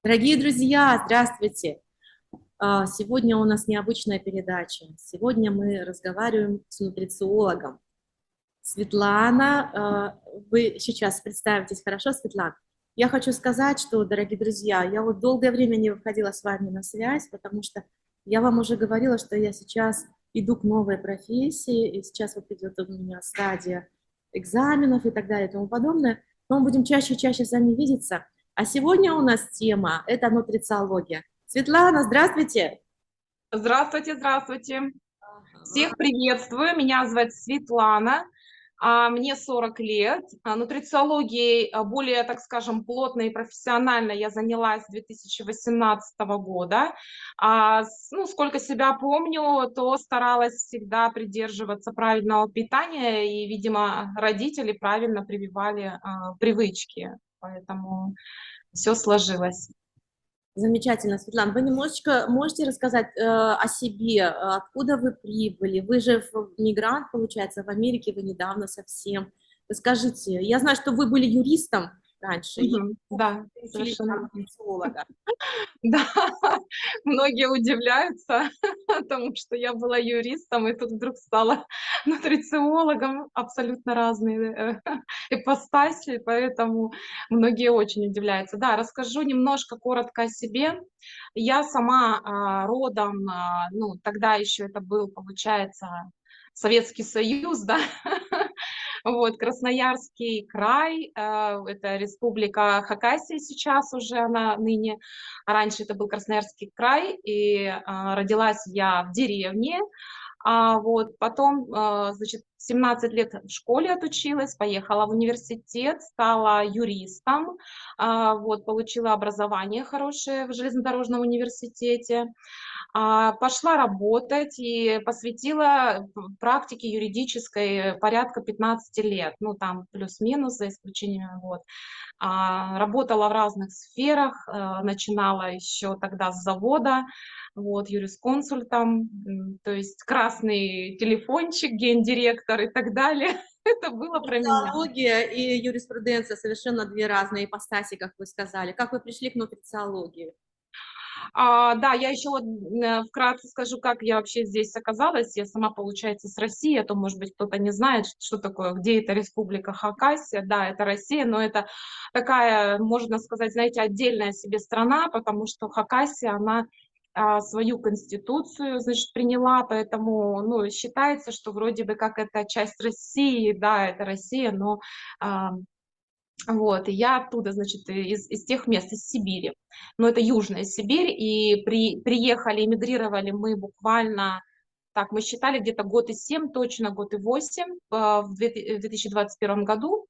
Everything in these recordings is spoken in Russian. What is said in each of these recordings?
Дорогие друзья, здравствуйте! Сегодня у нас необычная передача. Сегодня мы разговариваем с нутрициологом. Светлана, вы сейчас представитесь, хорошо, Светлана? Я хочу сказать, что, дорогие друзья, я вот долгое время не выходила с вами на связь, потому что я вам уже говорила, что я сейчас иду к новой профессии, и сейчас вот идет у меня стадия экзаменов и так далее и тому подобное. Но мы будем чаще и чаще с вами видеться. А сегодня у нас тема – это нутрициология. Светлана, здравствуйте! Здравствуйте, здравствуйте. Ага. Всех приветствую. Меня зовут Светлана. Мне 40 лет. Нутрициологией более, так скажем, плотно и профессионально я занялась с 2018 года. Сколько себя помню, то старалась всегда придерживаться правильного питания, и, видимо, родители правильно прививали привычки. Поэтому все сложилось. Замечательно, Светлана. Вы немножечко можете рассказать о себе, откуда вы прибыли? Вы же мигрант, получается, в Америке вы недавно совсем. Расскажите, я знаю, что вы были юристом раньше и Мгм. Да, учились совершенно на верно. нутрициолога. Да, многие удивляются тому, что я была юристом и тут вдруг стала нутрициологом. Абсолютно разные, ипостаси, поэтому многие очень удивляются. Да, расскажу немножко коротко о себе. Я сама, родом, тогда еще это был, получается, Советский Союз, да. Вот, Красноярский край, это республика Хакасия сейчас уже она ныне, а раньше это был Красноярский край, и родилась я в деревне. Вот, потом, значит, 17 лет в школе отучилась, поехала в университет, стала юристом, вот, получила образование хорошее в железнодорожном университете. Пошла работать и посвятила практике юридической порядка 15 лет, ну, там плюс-минус, за исключением, вот. Работала в разных сферах, начинала еще тогда с завода, вот, юрисконсультом, то есть красный телефончик, гендиректор и так далее. Это было про меня. Нутрициология и юриспруденция совершенно две разные ипостаси, как вы сказали. Как вы пришли к нутрициологии? Да, я еще вот вкратце скажу, как я вообще здесь оказалась. Я сама, получается, с России, а то, может быть, кто-то не знает, что такое, где это республика Хакасия. Да, это Россия, но это такая, можно сказать, знаете, отдельная себе страна, потому что Хакасия, она свою конституцию, значит, приняла, поэтому, ну, считается, что вроде бы как это часть России, да, это Россия, но а, вот, и я оттуда, значит, из тех мест, из Сибири. Но это Южная Сибирь, и приехали, эмигрировали мы буквально, так, мы считали где-то год и 7, точно год и 8, в 2021 году,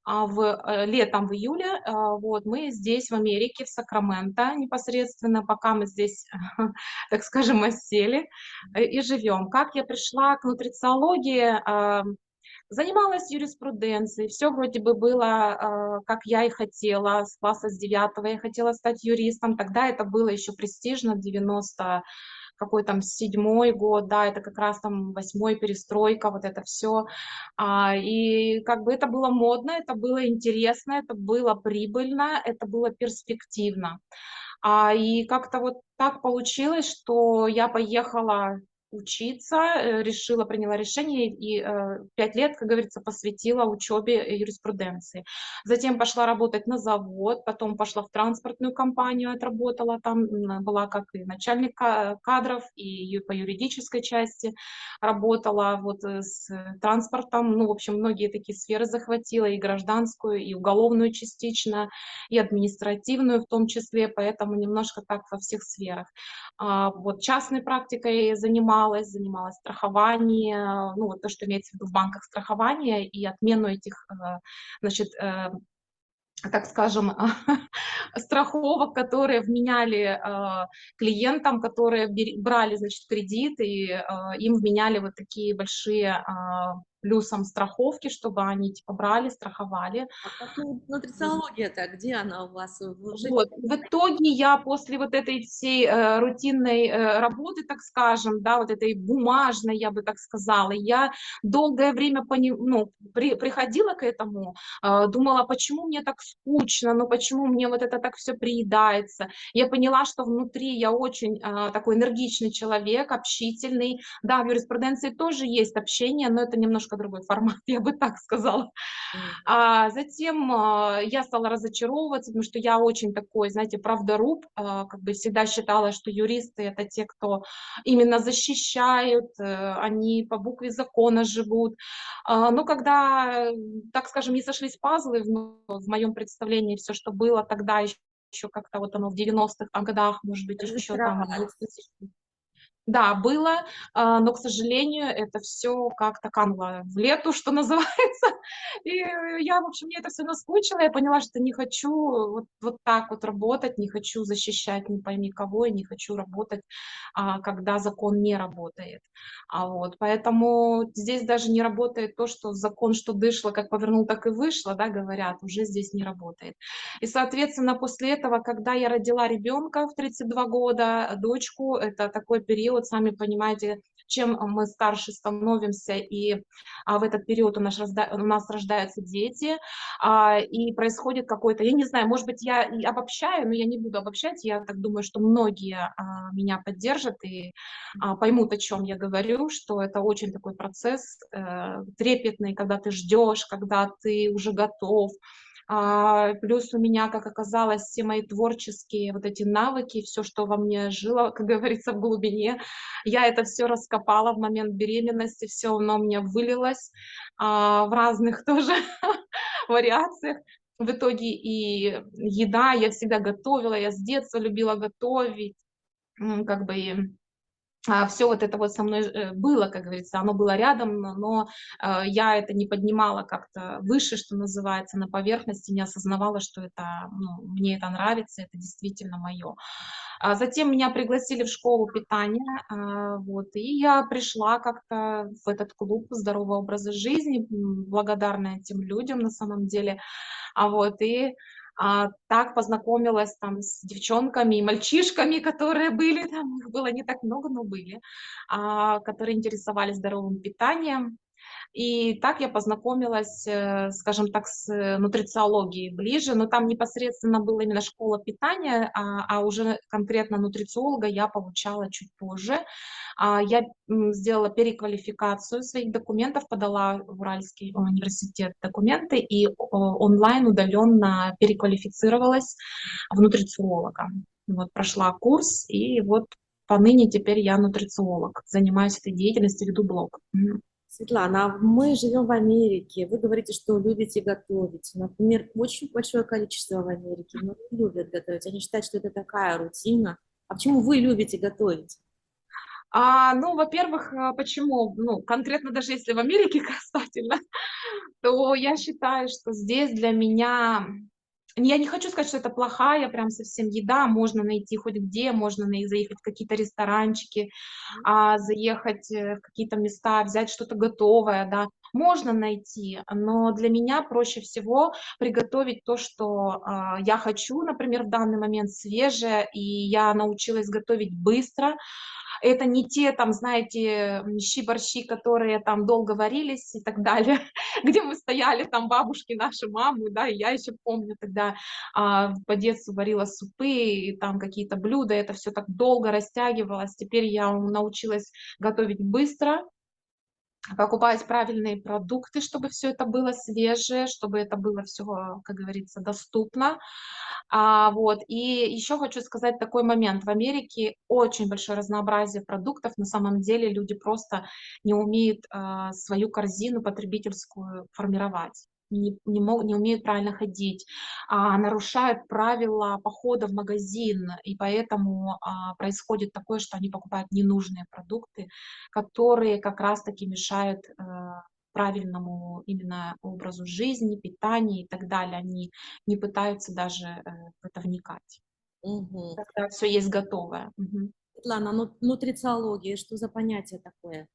летом, в июле, вот, мы здесь, в Америке, в Сакраменто непосредственно, пока мы здесь, так скажем, осели и живем. Как я пришла к нутрициологии? Занималась юриспруденцией, все вроде бы было, как я и хотела. С класса с 9 я хотела стать юристом. Тогда это было еще престижно, 90 какой там 7-й год, да, это как раз там 8-й, перестройка, вот это все. И как бы это было модно, это было интересно, это было прибыльно, это было перспективно. И как-то вот так получилось, что я поехала учиться, приняла решение и 5 лет, как говорится, посвятила учебе юриспруденции. Затем пошла работать на завод, потом пошла в транспортную компанию, отработала там, была как и начальник кадров, и по юридической части работала вот с транспортом, ну, в общем, многие такие сферы захватила, и гражданскую, и уголовную частично, и административную в том числе, поэтому немножко так во всех сферах. Вот частной практикой занималась страхованием, ну, вот то, что имеется в виду в банках страхование и отмену этих, значит, так скажем, страховок, которые вменяли клиентам, которые брали, значит, кредит, и им вменяли вот такие большие плюсом страховки, чтобы они типа брали, страховали. А как нутрициология-то, где она у вас в жизни? Вот. В итоге я после вот этой всей рутинной работы, так скажем, да, вот этой бумажной, я бы так сказала, я долгое время ну, приходила к этому, думала, почему мне так скучно, ну почему мне вот это так все приедается. Я поняла, что внутри я очень такой энергичный человек, общительный. Да, в юриспруденции тоже есть общение, но это немножко другой формат, я бы так сказала. Мгм. А затем я стала разочаровываться, потому что я очень такой, знаете, правдоруб, как бы всегда считала, что юристы это те, кто именно защищают, они по букве закона живут. Но когда, так скажем, не сошлись пазлы в моем представлении, все, что было тогда еще как-то вот оно в 90-х годах, может быть, еще там в Разочаровались. 2000. Да, было, но, к сожалению, это все как-то кануло в лету, что называется. И я, в общем, мне это все наскучило. Я поняла, что не хочу вот так вот работать, не хочу защищать не пойми кого, и не хочу работать, когда закон не работает. Вот, поэтому здесь даже не работает то, что закон, что дышло, как повернул, так и вышло, да, говорят, уже здесь не работает. И, соответственно, после этого, когда я родила ребенка в 32 года, дочку, это такой период, сами понимаете, чем мы старше становимся, и в этот период у нас рождаются дети, и происходит какой-то, я не знаю, может быть, я и обобщаю, но я не буду обобщать, я так думаю, что многие меня поддержат и поймут, о чем я говорю, что это очень такой процесс трепетный, когда ты ждешь, когда ты уже готов. Плюс у меня, как оказалось, все мои творческие вот эти навыки, все, что во мне жило, как говорится, в глубине, я это все раскопала в момент беременности, все оно у меня вылилось в разных тоже вариациях. В итоге и еда, я всегда готовила, я с детства любила готовить, как бы и все вот это вот со мной было, как говорится, оно было рядом, но я это не поднимала как-то выше, что называется, на поверхности, не осознавала, что это, ну, мне это нравится, это действительно мое. Затем меня пригласили в школу питания, вот, и я пришла как-то в этот клуб здорового образа жизни, благодарна этим людям на самом деле. Вот, и так познакомилась там с девчонками и мальчишками, которые были там, их было не так много, но были, которые интересовались здоровым питанием. И так я познакомилась, скажем так, с нутрициологией ближе, но там непосредственно была именно школа питания, уже конкретно нутрициолога я получала чуть позже. Я сделала переквалификацию своих документов, подала в Уральский университет документы и онлайн удаленно переквалифицировалась в нутрициолога. Вот, прошла курс, и вот поныне теперь я нутрициолог, занимаюсь этой деятельностью, веду блог. Светлана, а мы живем в Америке. Вы говорите, что любите готовить. Например, очень большое количество в Америке но не любят готовить. Они считают, что это такая рутина. А почему вы любите готовить? Ну, во-первых, почему? Ну, конкретно даже если в Америке касательно, то я считаю, что здесь для меня я не хочу сказать, что это плохая прям совсем еда, можно найти хоть где, можно заехать в какие-то ресторанчики, заехать в какие-то места, взять что-то готовое, да, можно найти, но для меня проще всего приготовить то, что я хочу, например, в данный момент свежее, и я научилась готовить быстро, это не те там, знаете, щи-борщи, которые там долго варились и так далее, где мы стояли, там бабушки наши, мамы, да, и я еще помню тогда по детству варила супы, и там какие-то блюда, это все так долго растягивалось. Теперь я научилась готовить быстро, покупать правильные продукты, чтобы все это было свежее, чтобы это было все, как говорится, доступно. Вот. И еще хочу сказать такой момент. В Америке очень большое разнообразие продуктов. На самом деле люди просто не умеют свою корзину потребительскую формировать. Не умеют правильно ходить, нарушают правила похода в магазин, и поэтому происходит такое, что они покупают ненужные продукты, которые как раз-таки мешают правильному именно образу жизни, питанию и так далее. Они не пытаются даже в это вникать. Мгм. Когда все есть готовое. Мгм. Светлана, ну, нутрициология, что за понятие такое?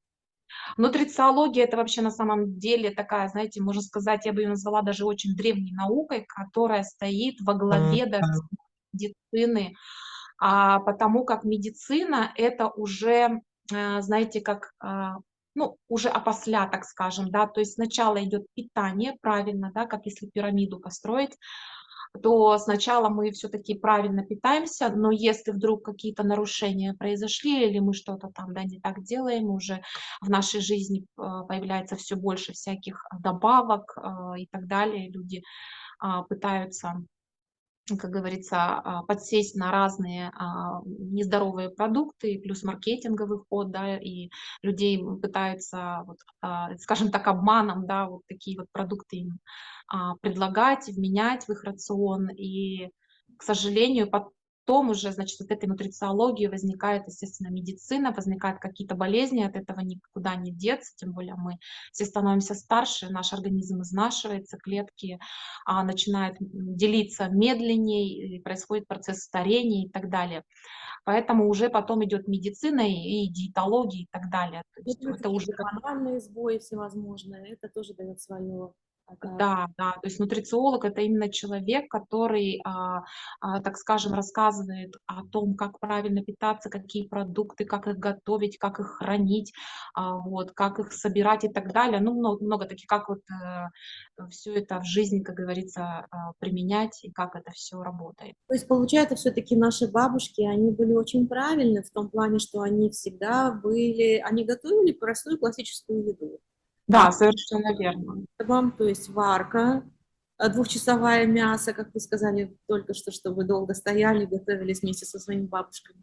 Нутрициология — это вообще на самом деле такая, знаете, можно сказать, я бы ее назвала даже очень древней наукой, которая стоит во главе даже медицины, потому как медицина — это уже, знаете, как, ну, уже опосля, так скажем, да, то есть сначала идет питание, правильно, да, как если пирамиду построить, то сначала мы все-таки правильно питаемся, но если вдруг какие-то нарушения произошли или мы что-то там, да, не так делаем, уже в нашей жизни появляется все больше всяких добавок и так далее, люди пытаются, как говорится, подсесть на разные нездоровые продукты, плюс маркетинговый ход, да, и людей пытаются, вот, скажем так, обманом, да, вот такие вот продукты им предлагать, вменять в их рацион. И, к сожалению, потом уже, значит, от этой нутрициологии возникает, естественно, медицина, возникают какие-то болезни, от этого никуда не деться, тем более мы все становимся старше, наш организм изнашивается, клетки начинает делиться медленнее, и происходит процесс старения и так далее. Поэтому уже потом идет медицина и диетология и так далее. То Ну, есть плюс это какие-то уже как гормональные сбои всевозможные, это тоже дает свое. да, да, то есть нутрициолог — это именно человек, который, так скажем, рассказывает о том, как правильно питаться, какие продукты, как их готовить, как их хранить, вот, как их собирать и так далее. Ну, много таких, как вот все это в жизни, как говорится, применять и как это все работает. То есть, получается, все-таки наши бабушки, они были очень правильны в том плане, что они всегда были, они готовили простую классическую еду. А Да, совершенно верно. вам, то есть варка, двухчасовое мясо, как вы сказали только что, что вы долго стояли, готовились вместе со своими бабушками.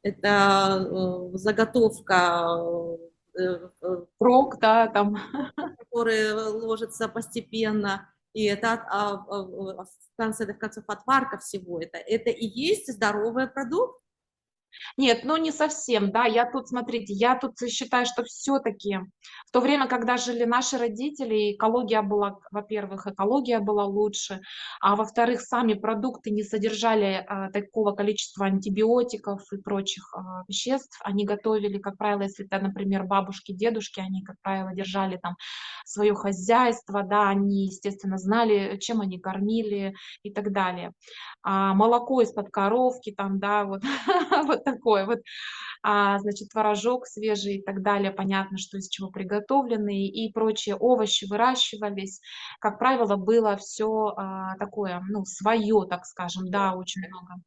Это заготовка, Прок, да, там. которые ложатся постепенно, и это в конце концов отварка всего это. Это и есть здоровый продукт. Нет, ну не совсем, да. Я тут, смотрите, я тут считаю, что все-таки в то время, когда жили наши родители, экология была, во-первых, экология была лучше, а во-вторых, сами продукты не содержали такого количества антибиотиков и прочих веществ. Они готовили, как правило, если это, например, бабушки, дедушки, они, как правило, держали там свое хозяйство, да, они, естественно, знали, чем они кормили и так далее. Молоко из-под коровки, там, да, вот, вот такое вот, значит, творожок свежий и так далее, понятно, что из чего приготовленный, и прочие овощи выращивались. Как правило, было все такое, ну, свое, так скажем, да, очень много.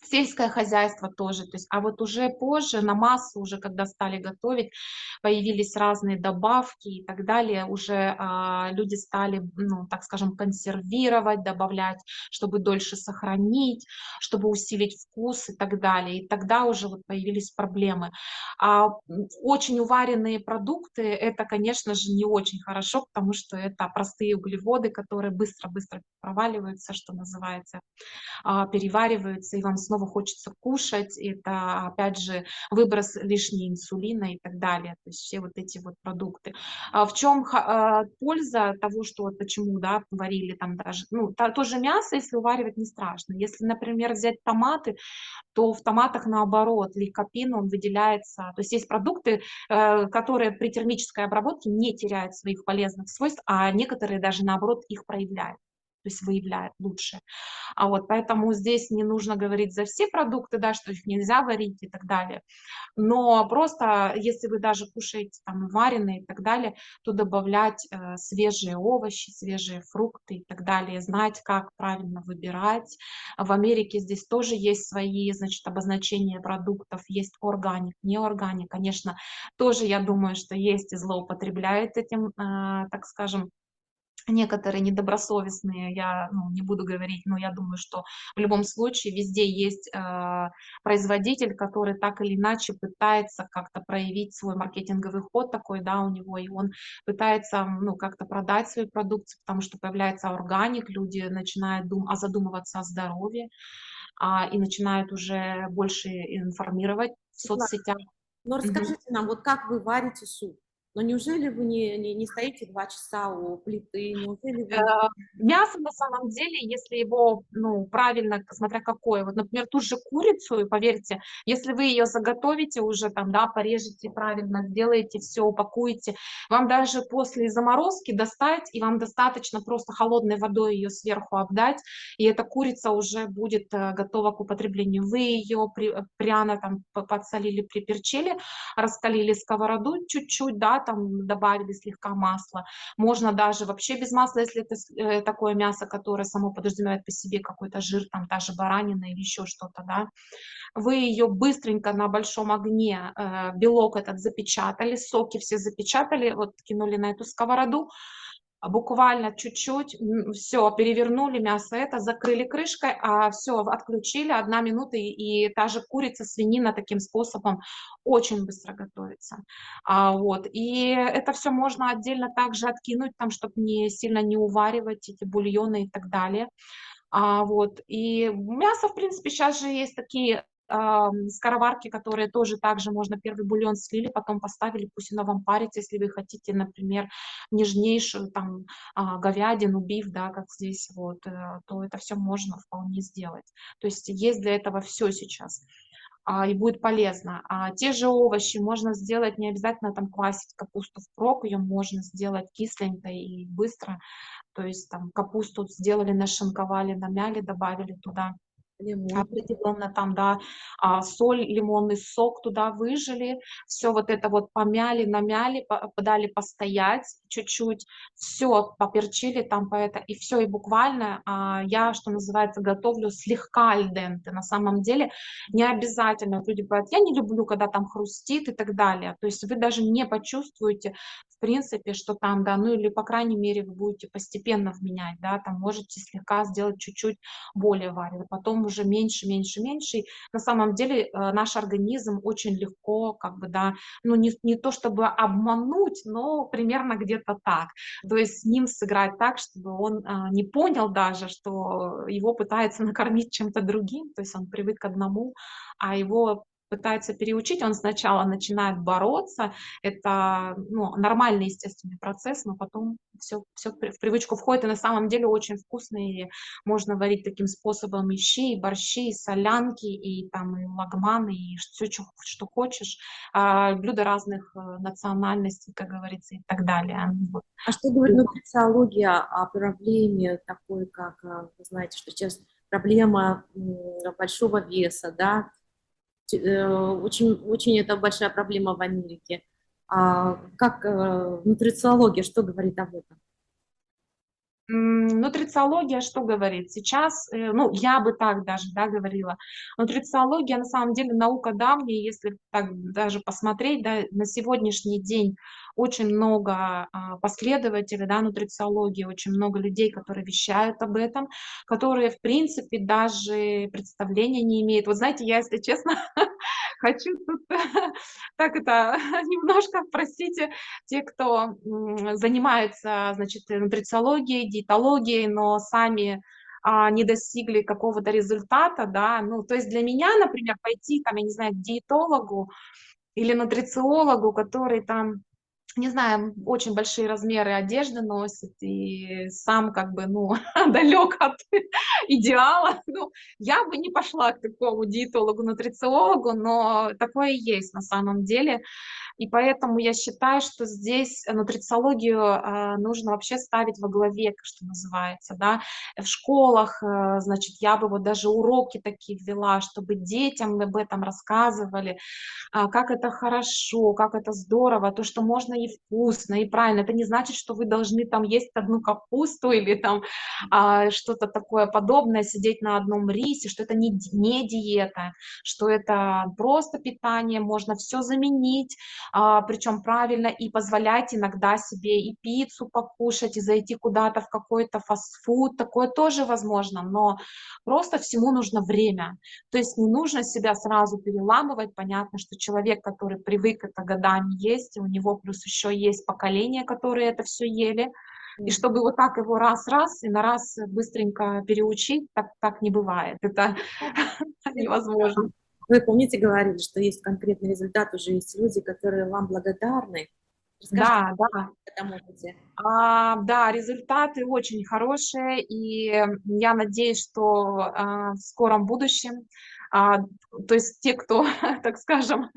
Сельское хозяйство тоже, то есть, а вот уже позже на массу, уже когда стали готовить, появились разные добавки и так далее, уже люди стали, ну, так скажем, консервировать, добавлять, чтобы дольше сохранить, чтобы усилить вкус и так далее. И тогда уже вот появились проблемы. Очень уваренные продукты — это, конечно же, не очень хорошо, потому что это простые углеводы, которые быстро-быстро проваливаются, что называется, перевариваются, и вам снова хочется кушать. Это, опять же, выброс лишней инсулина и так далее. То есть все вот эти вот продукты. В чем польза того, что вот почему, да, варили там даже, ну, тоже мясо, если уваривать, не страшно. Если, например, взять томаты, то в томатах наоборот, лейкопин, он выделяется. То есть есть продукты, которые при термической обработке не теряют своих полезных свойств, а некоторые даже наоборот их проявляют, то есть выявляют лучше. Вот поэтому здесь не нужно говорить за все продукты, да, что их нельзя варить и так далее. Но просто если вы даже кушаете там вареные и так далее, то добавлять свежие овощи, свежие фрукты и так далее, знать, как правильно выбирать. В Америке здесь тоже есть свои, значит, обозначения продуктов, есть органик, неорганик. Конечно, тоже я думаю, что есть и злоупотребляют этим, так скажем, некоторые недобросовестные, я, ну, не буду говорить, но я думаю, что в любом случае везде есть производитель, который так или иначе пытается как-то проявить свой маркетинговый ход такой, да, у него, и он пытается, ну, как-то продать свою продукцию, потому что появляется органик, люди начинают задумываться о здоровье, и начинают уже больше информировать в Светлана, соцсетях. ну Мгм. расскажите нам, вот как вы варите суп? Но неужели вы не стоите 2 часа у плиты? Неужели Э, вы... Мясо на самом деле, если его, ну, правильно, смотря какое, вот, например, ту же курицу, поверьте, если вы ее заготовите уже там, да, порежете правильно, сделаете все, упакуете, вам даже после заморозки достать, и вам достаточно просто холодной водой ее сверху обдать, и эта курица уже будет готова к употреблению. Вы ее пряно там подсолили, приперчили, раскалили сковороду чуть-чуть, да, там добавили слегка масла, можно даже вообще без масла, если это такое мясо, которое само подразумевает по себе какой-то жир, там та же баранина или еще что-то, да. Вы ее быстренько на большом огне, белок этот запечатали, соки все запечатали, вот кинули на эту сковороду, буквально чуть-чуть, все перевернули мясо это, закрыли крышкой, все отключили, 1 минута, и та же курица, свинина таким способом очень быстро готовится. Вот, и это все можно отдельно также откинуть, там, чтобы не сильно не уваривать эти бульоны и так далее. Вот, и мясо, в принципе, сейчас же есть такие, скороварки, которые тоже также можно первый бульон слили, потом поставили, пусть оно вам парится, если вы хотите, например, нежнейшую там, говядину, биф, да, как здесь вот, то это все можно вполне сделать. То есть есть для этого все сейчас, и будет полезно. Те же овощи можно сделать, не обязательно там квасить капусту впрок, ее можно сделать кисленькой и быстро. То есть там капусту сделали, нашинковали, намяли, добавили туда Лимон. определенно там, да, соль, лимонный сок туда выжали, все вот это вот помяли, намяли, дали постоять чуть-чуть, все поперчили там по это, и все, и буквально я, что называется, готовлю слегка аль денте. На самом деле не обязательно, вот люди говорят, я не люблю, когда там хрустит и так далее, то есть вы даже не почувствуете, в принципе, что там, да, ну или, по крайней мере, вы будете постепенно вменять, да, там можете слегка сделать чуть-чуть более варево, потом уже меньше, меньше, меньше. И на самом деле наш организм очень легко, как бы, да, ну не то чтобы обмануть, но примерно где-то так. То есть с ним сыграть так, чтобы он не понял даже, что его пытаются накормить чем-то другим, то есть он привык к одному, а его пытаются переучить, он сначала начинает бороться, это, ну, нормальный естественный процесс, но потом все в привычку входит, и на самом деле очень вкусные. Можно варить таким способом и щи, и борщи, и солянки, и там и лагманы, и все, что хочешь. Блюда разных национальностей, как говорится, и так далее. Вот. А что говорит нутрициология о проблеме такой, как, вы знаете, что сейчас проблема большого веса, да? Очень, очень это большая проблема в Америке. Как нутрициология, что говорит об этом? Нутрициология что говорит? Сейчас, ну, я бы так даже, да, говорила. Нутрициология, на самом деле, наука давняя, если так даже посмотреть, да, на сегодняшний день очень много последователей, да, нутрициологии, очень много людей, которые вещают об этом, которые, в принципе, даже представления не имеют. Вот знаете, я, если честно, хочу тут так это немножко, простите, те, кто занимается, значит, нутрициологией, диетологией, но сами не достигли какого-то результата, да, ну, то есть для меня, например, пойти, там, я не знаю, к диетологу или нутрициологу, который там, не знаю, очень большие размеры одежды носит и сам как бы, ну, далек от идеала. Ну, я бы не пошла к такому диетологу, нутрициологу, но такое есть на самом деле. И поэтому я считаю, что здесь нутрициологию нужно вообще ставить во главе, что называется, да. В школах, значит, я бы вот даже уроки такие ввела, чтобы детям об этом рассказывали, как это хорошо, как это здорово, то, что можно и вкусно, и правильно. Это не значит, что вы должны там есть одну капусту или там что-то такое подобное, сидеть на одном рисе, что это не диета, что это просто питание, можно все заменить, причем правильно, и позволять иногда себе и пиццу покушать, и зайти куда-то в какой-то фастфуд, такое тоже возможно, но просто всему нужно время. То есть не нужно себя сразу переламывать. Понятно, что человек, который привык это годами есть, и у него плюс еще есть поколение, которые это все ели, и чтобы вот так его раз-раз и на раз быстренько переучить, так не бывает. Это невозможно. Вы помните, говорили, что есть конкретный результат, уже есть люди, которые вам благодарны. Расскажите Да, да. об этом опыте. Да, результаты очень хорошие, и я надеюсь, что в скором будущем, а, то есть те, кто, так скажем,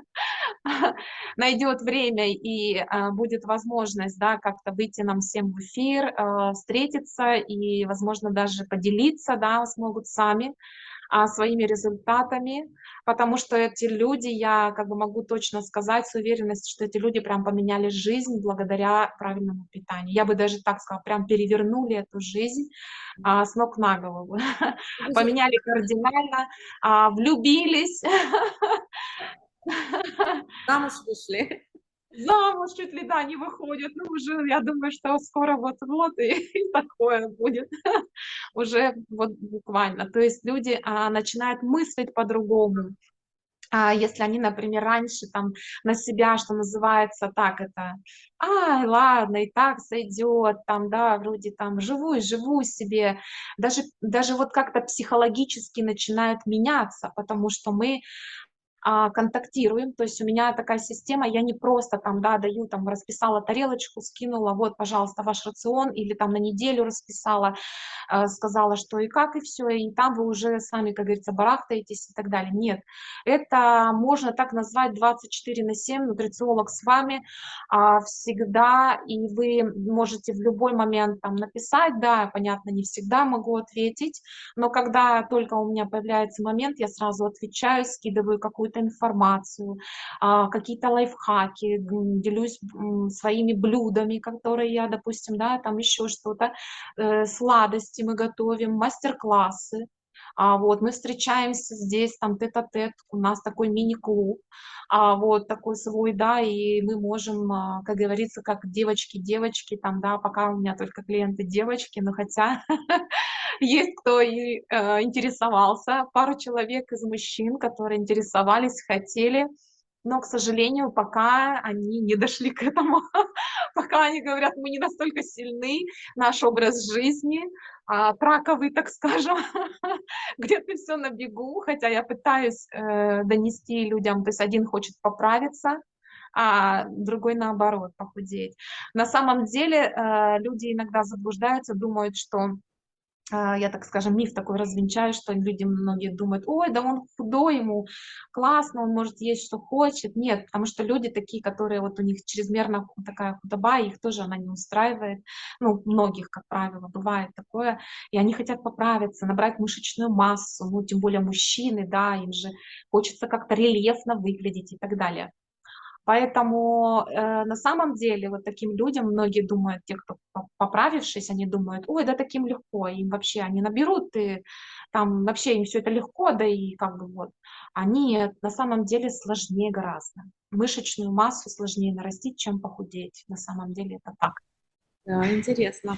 найдет время и будет возможность, да, как-то выйти нам всем в эфир, встретиться и, возможно, даже поделиться, да, смогут сами своими результатами, потому что эти люди, я как бы могу точно сказать с уверенностью, что эти люди прям поменяли жизнь благодаря правильному питанию. Я бы даже так сказала, прям перевернули эту жизнь с ног на голову, Вы же поменяли кардинально, влюбились, замуж вышли. замуж чуть ли, да, не выходят. Ну, уже, я думаю, что скоро вот-вот и такое будет. Уже вот буквально. То есть люди начинают мыслить по-другому. Если они, например, раньше там на себя, что называется, так это, ай, ладно, и так сойдет, там, да, вроде там живу и живу себе, даже вот как-то психологически начинают меняться, потому что мы контактируем. То есть у меня такая система, я не просто там, да, даю, там, расписала тарелочку, скинула, вот, пожалуйста, ваш рацион, или там на неделю расписала, сказала, что и как, и все, и там вы уже сами, как говорится, барахтаетесь и так далее. Нет, это можно так назвать 24/7, нутрициолог с вами всегда, и вы можете в любой момент там написать, да, понятно, не всегда могу ответить, но когда только у меня появляется момент, я сразу отвечаю, скидываю какую-то информацию, какие-то лайфхаки, делюсь своими блюдами, которые я, допустим, да, там еще что-то, сладости мы готовим, мастер-классы. Вот, мы встречаемся здесь, там, тет-а-тет, у нас такой мини-клуб, вот, такой свой, да, и мы можем, как говорится, как девочки-девочки, там, да, пока у меня только клиенты девочки, но хотя есть кто и интересовался, пару человек из мужчин, которые интересовались, хотели, но, к сожалению, пока они не дошли к этому, пока они говорят, мы не настолько сильны, наш образ жизни, траковый, так скажем, где-то все на бегу, хотя я пытаюсь донести людям, то есть один хочет поправиться, а другой наоборот похудеть. На самом деле люди иногда заблуждаются, думают, что я, так скажем, миф такой развенчаю, что люди многие думают, ой, да он худой, ему классно, он может есть, что хочет. Нет, потому что люди такие, которые вот у них чрезмерно такая худоба, их тоже она не устраивает. Ну, многих, как правило, бывает такое. И они хотят поправиться, набрать мышечную массу, ну, тем более мужчины, да, им же хочется как-то рельефно выглядеть и так далее. Поэтому, на самом деле, вот таким людям многие думают, те, кто поправившись, они думают, ой, да таким легко, им вообще они наберут, и там вообще им все это легко, да и как бы вот. А нет, на самом деле сложнее гораздо. Мышечную массу сложнее нарастить, чем похудеть. На самом деле это так. Да, интересно.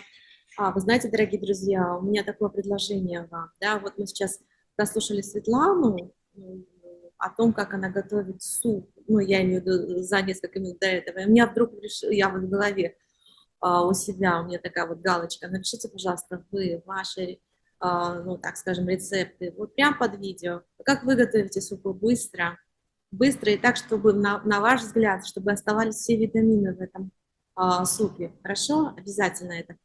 Вы знаете, дорогие друзья, у меня такое предложение вам. Да, вот мы сейчас прослушали Светлану о том, как она готовит суп. Ну, я имею в виду за несколько минут до этого. И у меня вдруг я вот в голове у себя, у меня такая вот галочка. Напишите, пожалуйста, вы ваши, ну, так скажем, рецепты. Вот прям под видео. Как вы готовите супы быстро, быстро и так, чтобы, на ваш взгляд, чтобы оставались все витамины в этом супе. Хорошо? Обязательно это.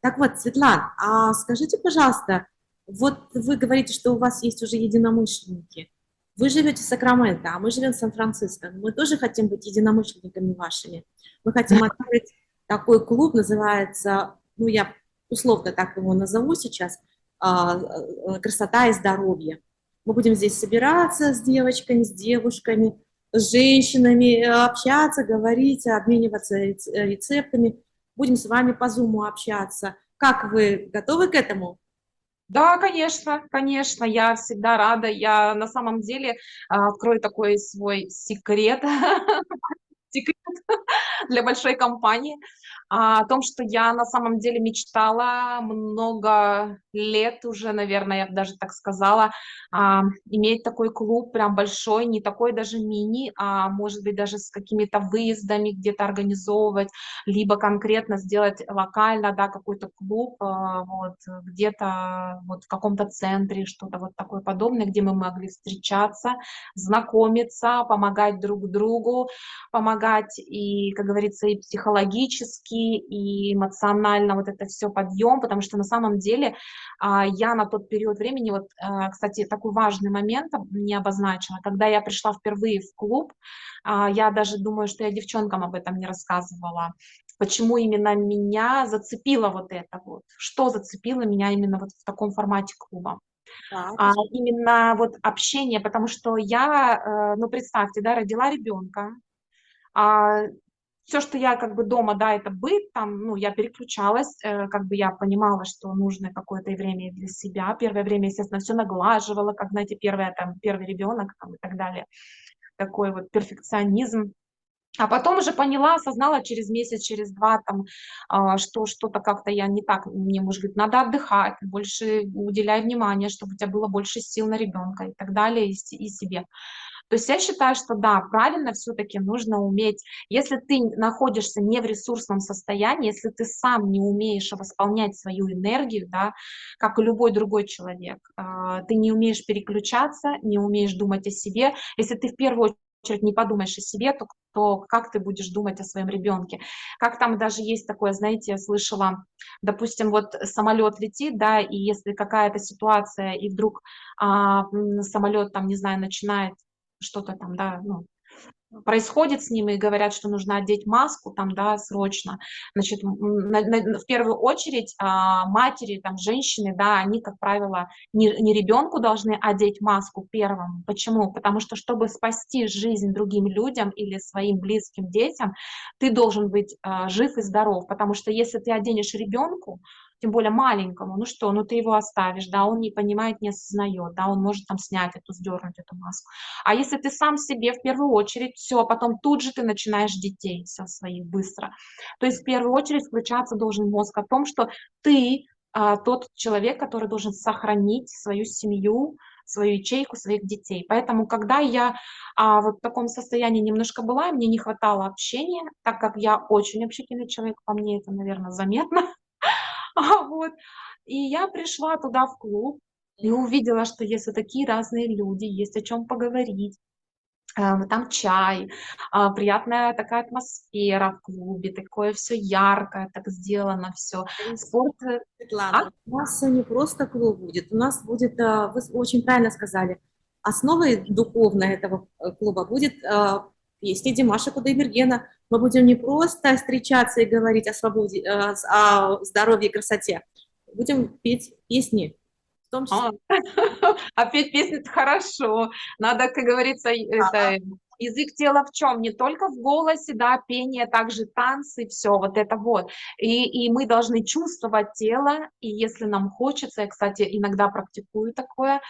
Так вот, Светлана, скажите, пожалуйста, вот вы говорите, что у вас есть уже единомышленники. Вы живете в Сакраменто, а мы живем в Сан-Франциско. Мы тоже хотим быть единомышленниками вашими. Мы хотим открыть такой клуб, называется, ну, я условно так его назову сейчас, «Красота и здоровье». Мы будем здесь собираться с девочками, с девушками, с женщинами, общаться, говорить, обмениваться рецептами. Будем с вами по Zoom общаться. Как вы готовы к этому? Да, конечно, конечно, я всегда рада. Я на самом деле открою такой свой секрет, секрет для большой компании. о том, что я на самом деле мечтала много лет уже, наверное, я бы даже так сказала, иметь такой клуб прям большой, не такой даже мини, а может быть даже с какими-то выездами где-то организовывать, либо конкретно сделать локально, да, какой-то клуб, вот, где-то вот в каком-то центре, что-то вот такое подобное, где мы могли встречаться, знакомиться, помогать друг другу, помогать и, как говорится, и психологически, и эмоционально вот это все подъем, потому что на самом деле я на тот период времени, вот, кстати, такой важный момент не обозначила, когда я пришла впервые в клуб, я даже думаю, что я девчонкам об этом не рассказывала, почему именно меня зацепило вот это вот, что зацепило меня именно вот в таком формате клуба. Да, Именно вот общение, потому что я, ну, представьте, да, родила ребенка, а, все, что я как бы дома, да, это быт, там, ну, я переключалась, как бы я понимала, что нужно какое-то время для себя. Первое время, естественно, все наглаживала, как, знаете, первый ребенок там и так далее. Такой вот перфекционизм. А потом уже поняла, осознала через месяц, через 2, там, что что-то как-то я не так, мне, может быть, надо отдыхать, больше уделяй внимание, чтобы у тебя было больше сил на ребенка и так далее, и себе. То есть я считаю, что да, правильно все-таки нужно уметь, если ты находишься не в ресурсном состоянии, если ты сам не умеешь восполнять свою энергию, да, как и любой другой человек, ты не умеешь переключаться, не умеешь думать о себе, если ты в первую очередь не подумаешь о себе, то как ты будешь думать о своем ребенке? Как там даже есть такое, знаете, я слышала, допустим, вот самолет летит, да, и если какая-то ситуация, и вдруг самолет там, не знаю, начинает что-то там, да, ну, происходит с ним, и говорят, что нужно одеть маску там, да, срочно. Значит, в первую очередь матери, там, женщины, да, они, как правило, не ребенку должны одеть маску первым. Почему? Потому что, чтобы спасти жизнь другим людям или своим близким детям, ты должен быть жив и здоров. Потому что если ты оденешь ребенку, тем более маленькому, ну что, ну ты его оставишь, да, он не понимает, не осознает, да, он может там снять эту, сдернуть эту маску. А если ты сам себе в первую очередь, все, а потом тут же ты начинаешь детей все своих быстро. То есть в первую очередь включаться должен мозг о том, что ты тот человек, который должен сохранить свою семью, свою ячейку, своих детей. Поэтому, когда я вот в таком состоянии немножко была, мне не хватало общения, так как я очень общительный человек, по мне это, наверное, заметно. Вот. И я пришла туда в клуб и увидела, что есть вот такие разные люди, есть о чем поговорить. Там чай, приятная такая атмосфера в клубе, такое все яркое, так сделано все. Спорт, а? Светлана, у нас не просто клуб будет, у нас будет, вы очень правильно сказали, основой духовной этого клуба будет песни Димаша Кудайбергена. Мы будем не просто встречаться и говорить о свободе, о здоровье и красоте, будем петь песни, в том числе. А, а петь песни — это хорошо. Надо, как говорится, это язык тела в чем? Не только в голосе, да, пение, также танцы, все вот это вот. И мы должны чувствовать тело, и если нам хочется, я, кстати, иногда практикую такое,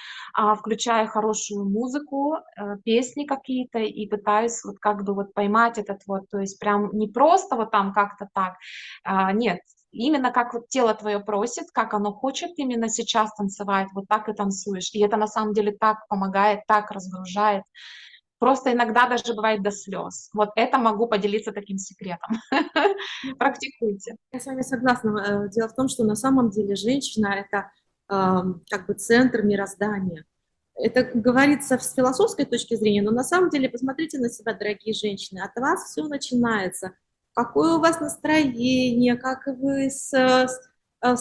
включая хорошую музыку, песни какие-то, и пытаюсь вот как бы вот поймать этот вот, то есть прям не просто вот там как-то так, нет, именно как вот тело твое просит, как оно хочет именно сейчас танцевать, вот так и танцуешь. И это на самом деле так помогает, так разгружает. Просто иногда даже бывает до слез. Вот это могу поделиться таким секретом. Практикуйте. Я с вами согласна. Дело в том, что на самом деле женщина — это как бы центр мироздания. Это говорится с философской точки зрения, но на самом деле посмотрите на себя, дорогие женщины. От вас все начинается. Какое у вас настроение, как вы с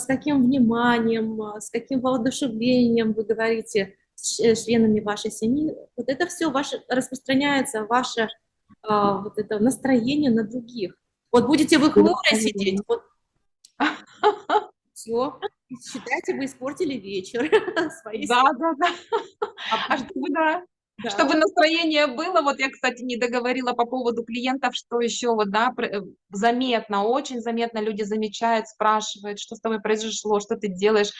каким вниманием, с каким воодушевлением вы говорите с членами вашей семьи. Вот это все ваше, распространяется, ваше вот это настроение на других. Вот будете вы хмуро сидеть, вот все, считайте, вы испортили вечер своей Да, семьи. да, да. А чтобы, да, Да. чтобы настроение было, вот я, кстати, не договорила по поводу клиентов, что еще вот, да, заметно, очень заметно люди замечают, спрашивают, что с тобой произошло, что ты делаешь,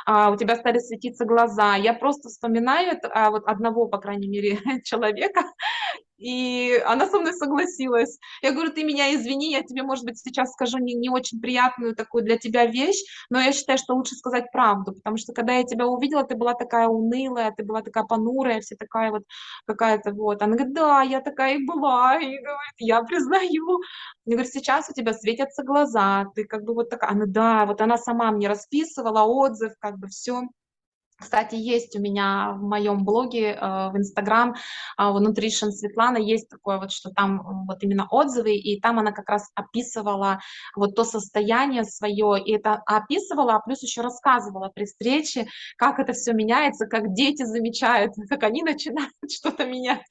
у тебя стали светиться глаза. Я просто вспоминаю вот одного, по крайней мере, человека, И она со мной согласилась. Я говорю, ты меня извини, я тебе, может быть, сейчас скажу не очень приятную такую для тебя вещь, но я считаю, что лучше сказать правду, потому что когда я тебя увидела, ты была такая унылая, ты была такая понурая, вся такая вот какая-то вот. Она говорит, да, я такая и была, и говорит, я признаю. Я говорю, сейчас у тебя светятся глаза, ты как бы вот такая. Она, да, вот она сама мне расписывала отзыв, как бы все. Кстати, есть у меня в моем блоге, в Инстаграм, в Nutrition Светлана, есть такое вот, что там вот именно отзывы, и там она как раз описывала вот то состояние свое, и это описывала, а плюс еще рассказывала при встрече, как это все меняется, как дети замечают, как они начинают что-то менять,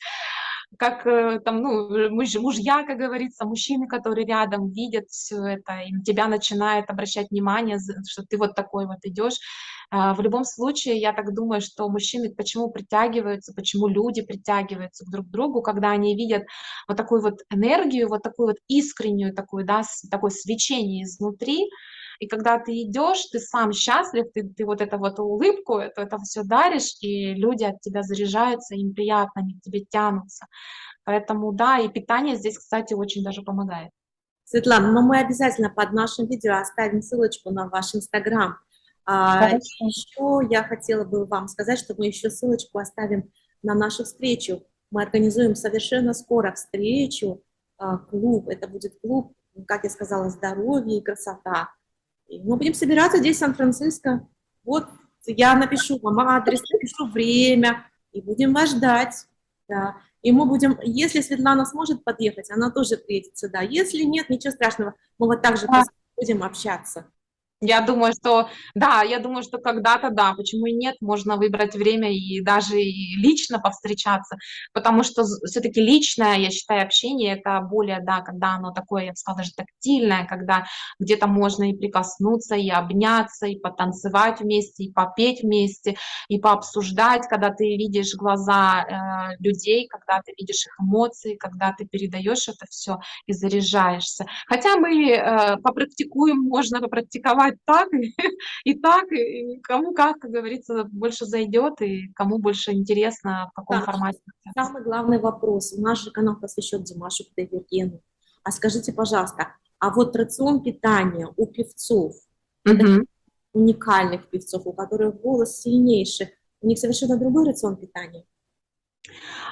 как там, ну, мужья, как говорится, мужчины, которые рядом видят все это, и на тебя начинают обращать внимание, что ты вот такой вот идешь. В любом случае, я так думаю, что мужчины почему притягиваются, почему люди притягиваются друг к другу, когда они видят вот такую вот энергию, вот такую вот искреннюю такую, да, такое свечение изнутри, и когда ты идешь, ты сам счастлив, ты вот эту вот улыбку, это все даришь, и люди от тебя заряжаются, им приятно, они к тебе тянутся. Поэтому да, и питание здесь, кстати, очень даже помогает. Светлана, но мы обязательно под нашим видео оставим ссылочку на ваш Инстаграм. Хорошо. Еще я хотела бы вам сказать, что мы еще ссылочку оставим на нашу встречу. Мы организуем совершенно скоро встречу, клуб. Это будет клуб, как я сказала, здоровье и красота. И мы будем собираться здесь, в Сан-Франциско. Вот я напишу вам адрес, напишу время, и будем вас ждать. Да. И мы будем, если Светлана сможет подъехать, она тоже приедет сюда. Если нет, ничего страшного, мы вот так же будем общаться. Я думаю, что да, я думаю, что когда-то да, почему и нет, можно выбрать время и даже и лично повстречаться, потому что все-таки личное, я считаю, общение это более, да, когда оно такое, я бы сказала, даже тактильное, когда где-то можно и прикоснуться, и обняться, и потанцевать вместе, и попеть вместе, и пообсуждать, когда ты видишь глаза людей, когда ты видишь их эмоции, когда ты передаешь это все и заряжаешься. Хотя мы попрактикуем, можно попрактиковать так и так, и кому как говорится, больше зайдет, и кому больше интересно, в каком Там формате. самый главный вопрос. Наш же канал посвящен Димашу Кудайбергену. А скажите, пожалуйста, а вот рацион питания у певцов, вот таких Мгм. уникальных певцов, у которых голос сильнейший, у них совершенно другой рацион питания?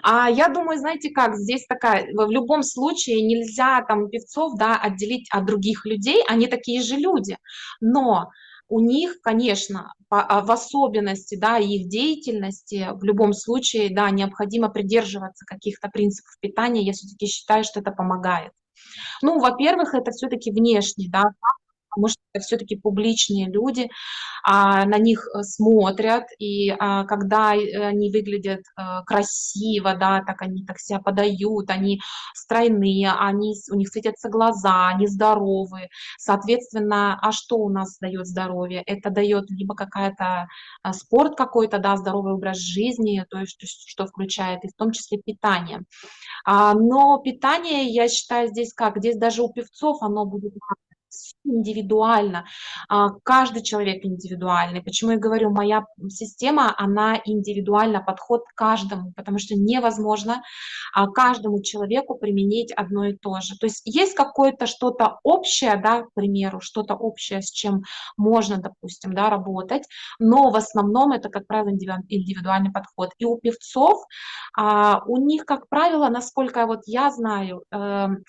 Я думаю, знаете как, здесь такая, в любом случае нельзя там певцов, да, отделить от других людей, они такие же люди, но у них, конечно, в особенности, да, их деятельности, в любом случае, да, необходимо придерживаться каких-то принципов питания, я все-таки считаю, что это помогает. Ну, во-первых, это все-таки внешне, да, потому что это все-таки публичные люди, на них смотрят, и когда они выглядят красиво, да, так они так себя подают, они стройные, у них светятся глаза, они здоровы. Соответственно, а что у нас дает здоровье? Это дает либо какая-то спорт какой-то, да, здоровый образ жизни, то есть что включает и в том числе питание. Но питание, я считаю, здесь как? Здесь даже у певцов оно будет индивидуально. Каждый человек индивидуальный. Почему я говорю, моя система, она индивидуальна, подход к каждому, потому что невозможно каждому человеку применить одно и то же. То есть есть какое-то что-то общее, да, к примеру, что-то общее, с чем можно, допустим, да, работать, но в основном это, как правило, индивидуальный подход. И у певцов у них, как правило, насколько вот я знаю,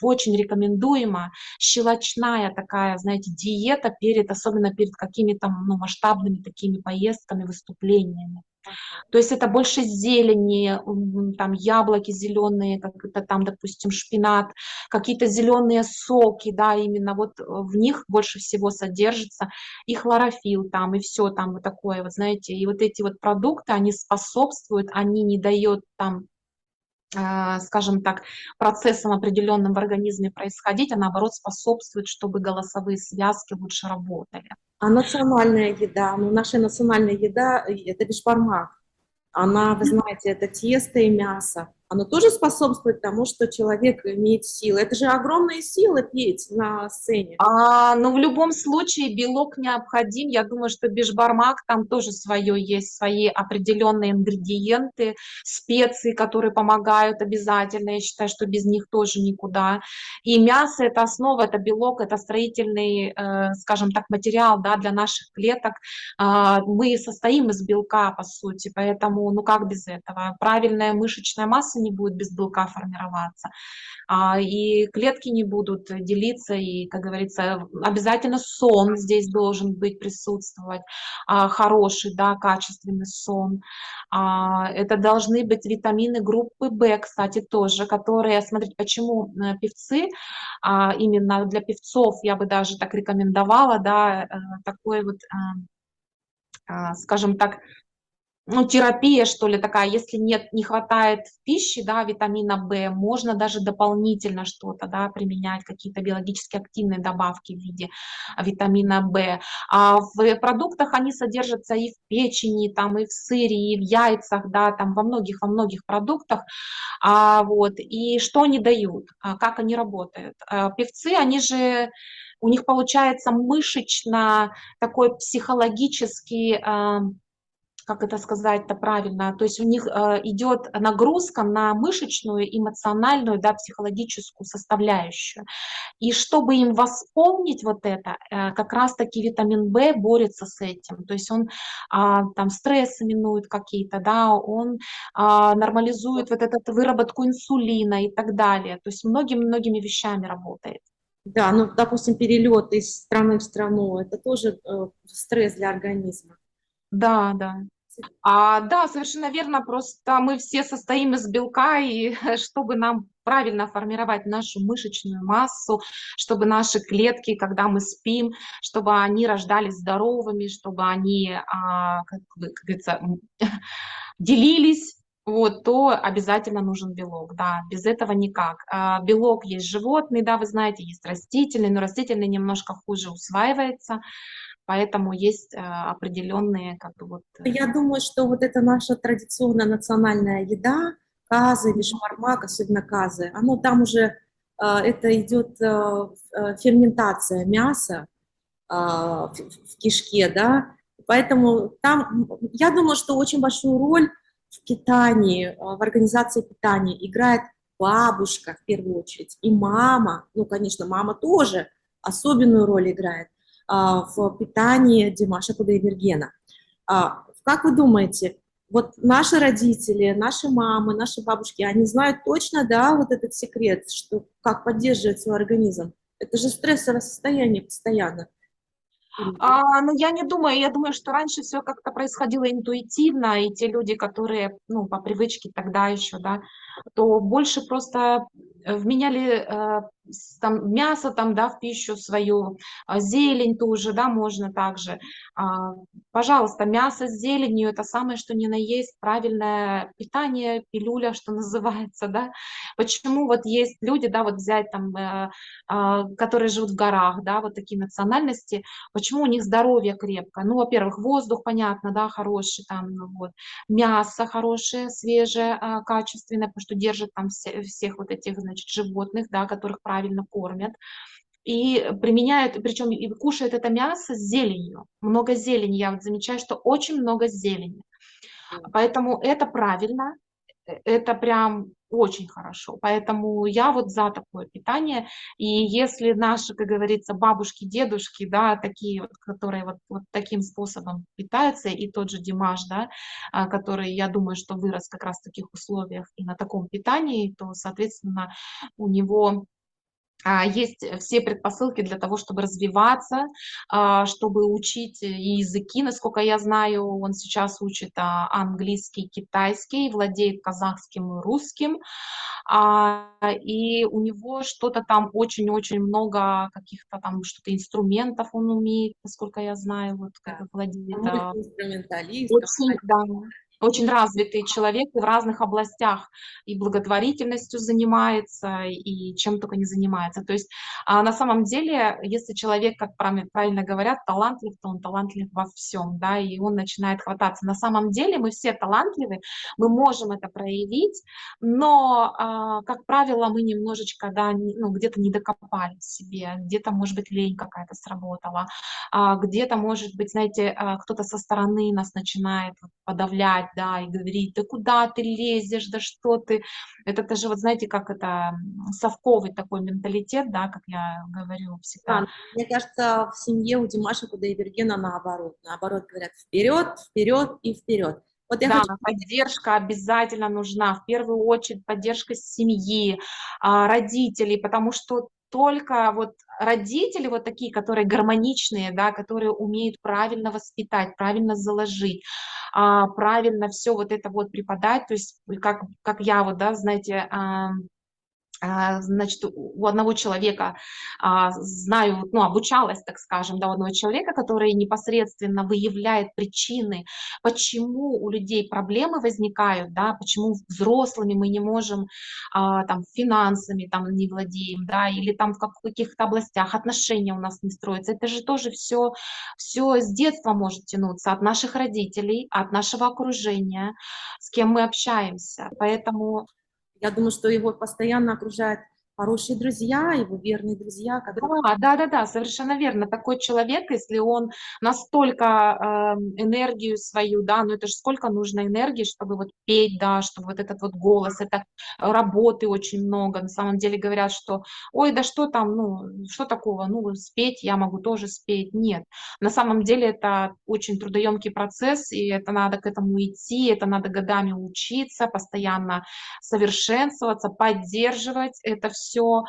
очень рекомендуема щелочная такая, знаете, диета перед, особенно перед какими-то, ну, масштабными такими поездками, выступлениями. То есть это больше зелени, там яблоки зеленые, как это там, допустим, шпинат, какие-то зеленые соки, да, именно вот в них больше всего содержится и хлорофилл там, и все там вот такое, вот знаете, и вот эти вот продукты, они способствуют, они не дают там, скажем так, процессам определенным в организме происходить, а наоборот способствует, чтобы голосовые связки лучше работали. А национальная еда, ну, наша национальная еда – это бешбармак. Она, вы знаете, это тесто и мясо. оно тоже способствует тому, что человек имеет силы. Это же огромные силы петь на сцене. Ну, в любом случае белок необходим. Я думаю, что бишбармак там тоже свое есть, свои определенные ингредиенты, специи, которые помогают обязательно. Я считаю, что без них тоже никуда. И мясо – это основа, это белок, это строительный, скажем так, материал, да, для наших клеток. Мы состоим из белка, по сути, поэтому, ну как без этого? Правильная мышечная масса не будет без белка формироваться. И клетки не будут делиться, и, как говорится, обязательно сон здесь должен быть, присутствовать, хороший, да, качественный сон. Это должны быть витамины группы В, кстати, тоже, которые, смотрите, почему певцы, именно для певцов я бы даже так рекомендовала, да, такой вот, скажем так, ну, терапия, что ли, такая, если нет, не хватает в пище, да, витамина В, можно даже дополнительно что-то, да, применять, какие-то биологически активные добавки в виде витамина В. А в продуктах они содержатся и в печени, там, и в сыре, и в яйцах, да, там, во многих продуктах, вот, и что они дают, как они работают. Певцы, они же, у них получается мышечно такой психологический, как это сказать-то правильно, то есть у них идет нагрузка на мышечную, эмоциональную, да, психологическую составляющую. И чтобы им восполнить вот это, как раз-таки витамин В борется с этим. То есть он там стрессы минует какие-то, да, он нормализует вот эту выработку инсулина и так далее. То есть многими-многими вещами работает. Да, ну, допустим, перелет из страны в страну, это тоже стресс для организма. Да, да. Да, совершенно верно, просто мы все состоим из белка, и чтобы нам правильно формировать нашу мышечную массу, чтобы наши клетки, когда мы спим, чтобы они рождались здоровыми, чтобы они, как говорится, делились, вот, то обязательно нужен белок, да, без этого никак. Белок есть животный, да, вы знаете, есть растительный, но растительный немножко хуже усваивается, поэтому есть определенные, как бы вот. Я думаю, что вот это наша традиционная национальная еда, казы, бишбармак, особенно казы, оно там уже, это идет ферментация мяса в кишке, да, поэтому там, я думаю, что очень большую роль в питании, в организации питания играет бабушка в первую очередь и мама, ну, конечно, мама тоже особенную роль играет в питании Димаша Кудайбергена. Как вы думаете, вот наши родители, наши мамы, наши бабушки, они знают точно, да, вот этот секрет, что как поддерживать свой организм? Это же стрессовое состояние постоянно. Ну, я не думаю, я думаю, что раньше все как-то происходило интуитивно, и те люди, которые, ну, по привычке тогда еще, да, то больше просто вменяли там мясо там, да, в пищу свою, зелень тоже, да, можно также. А, Пожалуйста, мясо с зеленью – это самое, что ни на есть правильное питание, пилюля, что называется, да. Почему вот есть люди, да, вот взять там, которые живут в горах, да, вот такие национальности, почему у них здоровье крепкое? Ну, во-первых, воздух, понятно, да, хороший там, ну, вот, мясо хорошее, свежее, качественное, потому что держит там всех вот этих, значит, животных, да, которых правильно кормят. И применяют, причем и кушают это мясо с зеленью. Много зелени, я вот замечаю, что очень много зелени. Поэтому это правильно, это прям очень хорошо. Поэтому я вот за такое питание. И если наши, как говорится, бабушки, дедушки, да, такие вот, которые вот таким способом питаются, и тот же Димаш, да, который, я думаю, что вырос как раз в таких условиях и на таком питании, то, соответственно, у него есть все предпосылки для того, чтобы развиваться, чтобы учить языки. Насколько я знаю, он сейчас учит английский, китайский, владеет казахским и русским. И у него что-то там очень-очень много каких-то там что-то инструментов он умеет, насколько я знаю, вот как Да. бы владеет. Мультиинструменталист, Очень, да. очень развитый человек и в разных областях, и благотворительностью занимается, и чем только не занимается. То есть на самом деле, если человек, как правильно говорят, талантлив, то он талантлив во всем, да, и он начинает хвататься. На самом деле мы все талантливы, мы можем это проявить, но, как правило, мы немножечко, да, ну, где-то не докопали в себе, где-то, может быть, лень какая-то сработала, где-то, может быть, знаете, кто-то со стороны нас начинает вот подавлять, да, и говорить: "Да куда ты лезешь, да что ты?" Это даже вот знаете, как это, совковый такой менталитет, да, как я говорю всегда. Да, мне кажется, в семье у Димаша Кудайбергена наоборот. Наоборот, говорят вперед, вперед и вперед. Вот я Да, хочу... поддержка обязательно нужна. В первую очередь поддержка семьи, родителей, потому что только вот родители вот такие, которые гармоничные, да, которые умеют правильно воспитать, правильно заложить, правильно все вот это вот преподать. То есть как я вот, да, знаете, значит, у одного человека, знаю, ну, обучалась, так скажем, да, у одного человека, который непосредственно выявляет причины, почему у людей проблемы возникают, да, почему взрослыми мы не можем, там, финансами там не владеем, да, или там в каких-то областях отношения у нас не строятся. Это же тоже все с детства может тянуться от наших родителей, от нашего окружения, с кем мы общаемся. Поэтому Я думаю, что его постоянно окружают хорошие друзья, его верные друзья, которые... да, да-да-да, совершенно верно. Такой человек, если он настолько, энергию свою, да, ну это же сколько нужно энергии, чтобы вот петь, да, чтобы вот этот вот голос, это работы очень много. На самом деле говорят, что: "Ой, да что там, ну, что такого, ну, спеть я могу тоже спеть". Нет, на самом деле это очень трудоемкий процесс, и это надо к этому идти, это надо годами учиться, постоянно совершенствоваться, поддерживать это все,